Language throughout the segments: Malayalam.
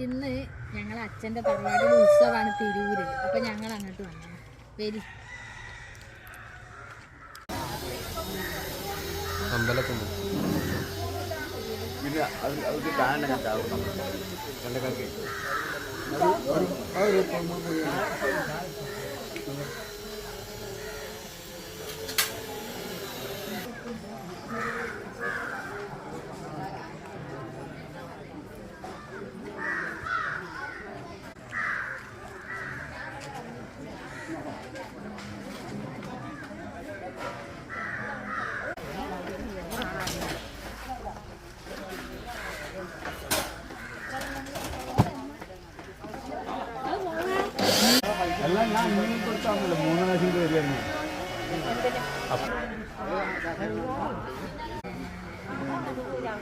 ഇന്ന് ഞങ്ങളെ അച്ഛൻ്റെ തറവാടിൻ്റെ ഉത്സവമാണ് തിരൂര്. അപ്പം ഞങ്ങൾ അങ്ങോട്ട് വന്നു. വരി അമ്പലത്തുണ്ട്. പിന്നെ അത് കാണാൻ കണ്ടൊക്കെ എല്ലാം ഞാൻ ഇങ്ങനെ കൊടുത്താണല്ലോ 3 പ്രാവശ്യം കയറിയായിരുന്നു.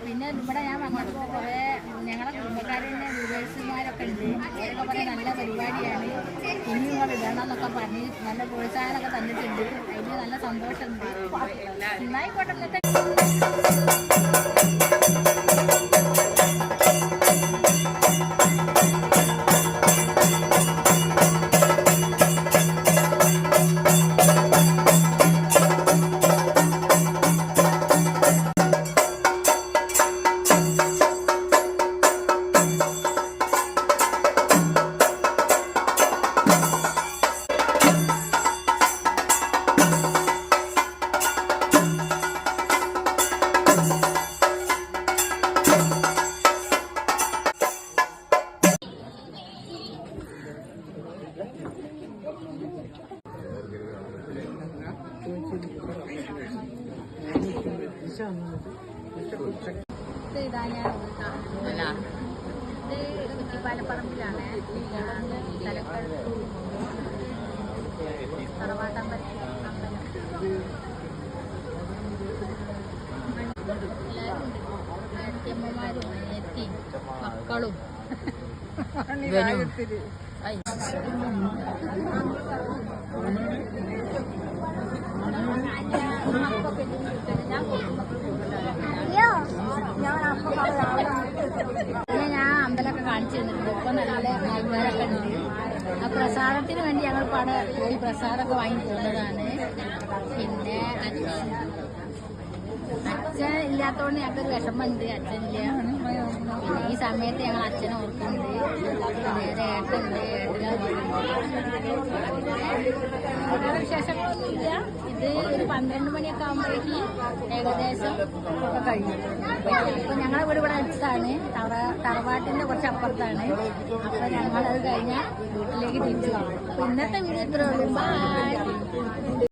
പിന്നെ ഇവിടെ ഞാൻ വന്നപ്പോൾ കുറേ ഞങ്ങളെ കുടുംബക്കാരുടെ വ്യൂവേഴ്സുമാരൊക്കെ ഉണ്ട്. അവരൊക്കെ പറഞ്ഞ് നല്ല പരിപാടിയാണ്, ഇനിയും കൂടെ ഇടണം എന്നൊക്കെ പറഞ്ഞ് നല്ല പ്രോത്സാഹനമൊക്കെ തന്നിട്ടുണ്ട്. അതിന് നല്ല സന്തോഷമുണ്ട്. നന്നായിക്കോട്ടെ. ഇന്നത്തെ ഇത് കുറ്റിപ്പാലപ്പറമ്പിലാണ്. തലക്കടുത്തു തറവാട്ടമ്പലം അമ്പലം. എല്ലാവരും ഉണ്ട്. ഏടത്തിയമ്മമാരും അനിയത്തിയും മക്കളും ഞാൻ അമ്പലമൊക്കെ കാണിച്ചു തന്നിട്ടുണ്ട്. ഇപ്പൊ നല്ല ആൾക്കാരൊക്കെ ഉണ്ട്. ആ പ്രസാദത്തിന് വേണ്ടി ഞങ്ങൾ ഇവിടെ പോയി പ്രസാദമൊക്കെ വാങ്ങി പോകുന്നതാണ്. പിന്നെ അച്ഛൻ ഇല്ലാത്തതുകൊണ്ട് ഞങ്ങൾക്കൊരു വിഷമമുണ്ട്. അച്ഛനില്ല. ഈ സമയത്ത് ഞങ്ങൾ അച്ഛനെ ഓർക്കുന്നുണ്ട്. നേരെ ഏട്ടനുണ്ട്. വിശേഷങ്ങളൊന്നുമില്ല. ഇത് ഒരു 12 മണിയൊക്കെ ആകുമ്പോഴേക്ക് ഏകദേശം ഒക്കെ കഴിയും. അപ്പൊ ഞങ്ങളെ വീട് ഇവിടെ അടുത്താണ്. തറവാട്ടിന്റെ കുറച്ച് അപ്പുറത്താണ്. അപ്പൊ ഞങ്ങളത് കഴിഞ്ഞാൽ വീട്ടിലേക്ക് തിരിച്ചു പോകും. ഇന്നത്തെ വീഡിയോ ഇത്രേ ഉള്ളൂ. ബൈ.